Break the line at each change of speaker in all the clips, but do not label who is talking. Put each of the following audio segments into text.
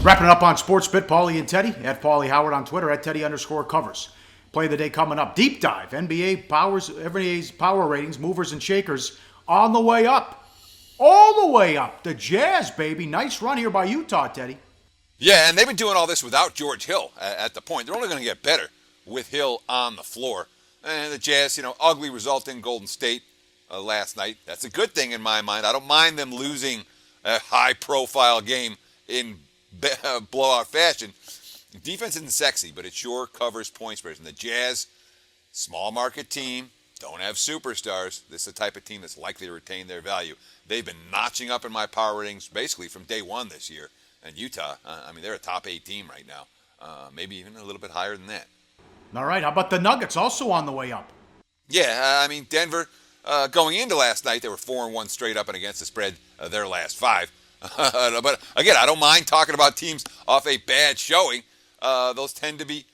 Wrapping it up on Sports Bit, Paulie and Teddy. At Paulie Howard on Twitter, at Teddy_covers. Play of the day coming up. Deep dive. NBA's power ratings, movers and shakers on the way up. All the way up. The Jazz, baby. Nice run here by Utah, Teddy.
Yeah, and they've been doing all this without George Hill at the point. They're only going to get better with Hill on the floor. And the Jazz, ugly result in Golden State last night. That's a good thing in my mind. I don't mind them losing a high-profile game in blowout fashion. Defense isn't sexy, but it sure covers point spreads. And the Jazz, small market team, don't have superstars. This is the type of team that's likely to retain their value. They've been notching up in my power ratings basically from day one this year. And Utah, they're a top 8 team right now. Maybe even a little bit higher than that.
All right, how about the Nuggets also on the way up?
Yeah, Denver, going into last night, they were 4-1 straight up and against the spread their last 5. But again, I don't mind talking about teams off a bad showing. Those tend to be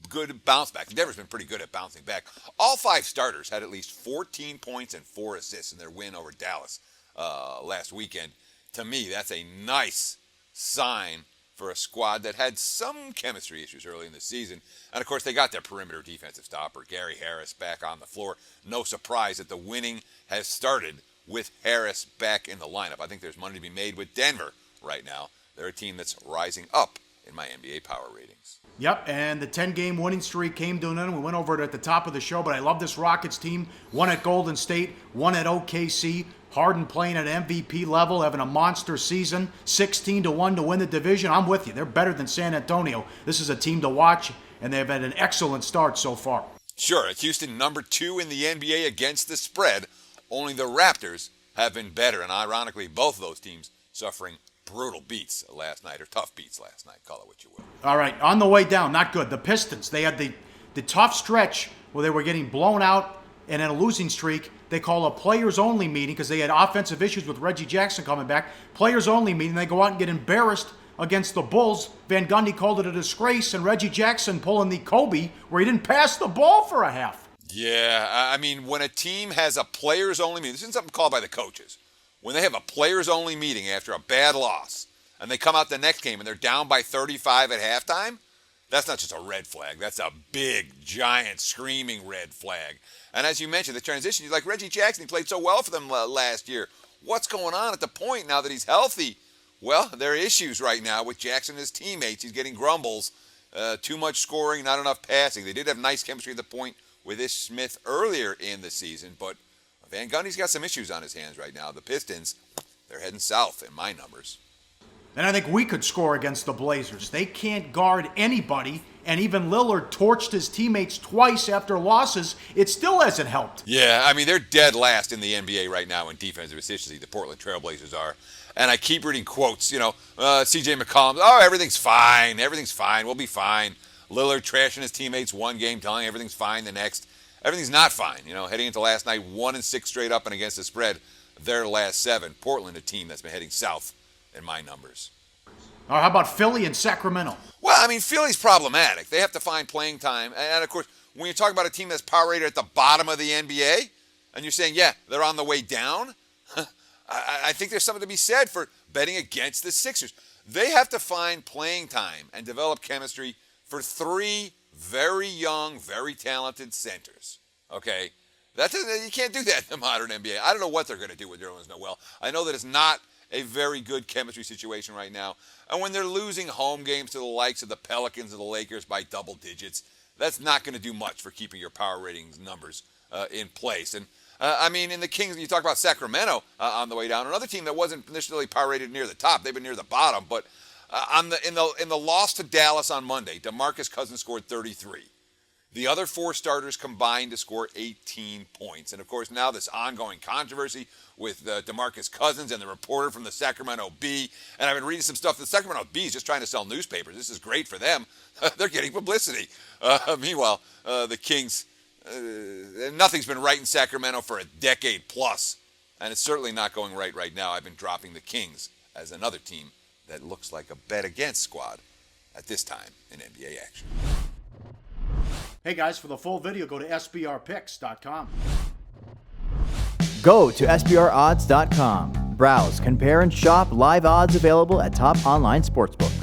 good bounce back. Denver's been pretty good at bouncing back. All 5 starters had at least 14 points and 4 assists in their win over Dallas last weekend. To me, that's a nice sign for a squad that had some chemistry issues early in the season. And, of course, they got their perimeter defensive stopper, Gary Harris, back on the floor. No surprise that the winning has started with Harris back in the lineup. I think there's money to be made with Denver right now. They're a team that's rising up in my NBA power ratings.
Yep, and the 10-game winning streak came to an end. We went over it at the top of the show, but I love this Rockets team. One at Golden State, one at OKC. Harden playing at MVP level, having a monster season. 16-1 to win the division. I'm with you. They're better than San Antonio. This is a team to watch, and they've had an excellent start so far.
Sure, it's Houston number 2 in the NBA against the spread. Only the Raptors have been better, and ironically, both of those teams suffering brutal beats last night, or tough beats last night, call it what you will.
All right, on the way down, not good. The Pistons, they had the tough stretch where they were getting blown out and in a losing streak. They call a players-only meeting because they had offensive issues with Reggie Jackson coming back. Players-only meeting. They go out and get embarrassed against the Bulls. Van Gundy called it a disgrace, and Reggie Jackson pulling the Kobe where he didn't pass the ball for a half.
Yeah, when a team has a players-only meeting, this isn't something called by the coaches. When they have a players-only meeting after a bad loss, and they come out the next game and they're down by 35 at halftime, that's not just a red flag. That's a big, giant, screaming red flag. And as you mentioned, the transition, like Reggie Jackson, he played so well for them last year. What's going on at the point now that he's healthy? Well, there are issues right now with Jackson and his teammates. He's getting grumbles. Too much scoring, not enough passing. They did have nice chemistry at the point with Ish Smith earlier in the season, but Van Gundy's got some issues on his hands right now. The Pistons, they're heading south in my numbers.
And I think we could score against the Blazers. They can't guard anybody, and even Lillard torched his teammates twice after losses. It still hasn't helped.
Yeah, they're dead last in the NBA right now in defensive efficiency. The Portland Trailblazers are. And I keep reading quotes, C.J. McCollum, everything's fine, we'll be fine. Lillard trashing his teammates one game, telling everything's fine the next. Everything's not fine. Heading into last night, 1-6 straight up and against the spread. Their last 7. Portland, a team that's been heading south in my numbers.
All right, how about Philly and Sacramento?
Well, Philly's problematic. They have to find playing time. And, of course, when you talk about a team that's power rated at the bottom of the NBA, and you're saying, yeah, they're on the way down, I think there's something to be said for betting against the Sixers. They have to find playing time and develop chemistry for 3 very young, very talented centers. Okay? You can't do that in the modern NBA. I don't know what they're going to do with Nerlens Noel. I know that it's not a very good chemistry situation right now. And when they're losing home games to the likes of the Pelicans and the Lakers by double digits, that's not going to do much for keeping your power ratings numbers in place. And in the Kings, you talk about Sacramento on the way down. Another team that wasn't necessarily power rated near the top. They've been near the bottom. But in the loss to Dallas on Monday, DeMarcus Cousins scored 33. The other 4 starters combined to score 18 points. And, of course, now this ongoing controversy with DeMarcus Cousins and the reporter from the Sacramento Bee. And I've been reading some stuff. The Sacramento Bee is just trying to sell newspapers. This is great for them. They're getting publicity. Meanwhile, the Kings, nothing's been right in Sacramento for a decade plus. And it's certainly not going right now. I've been dropping the Kings as another team that looks like a bet against squad at this time in NBA action.
Hey guys, for the full video, go to sbrpicks.com.
Go to sbrodds.com. Browse, compare, and shop live odds available at top online sportsbooks.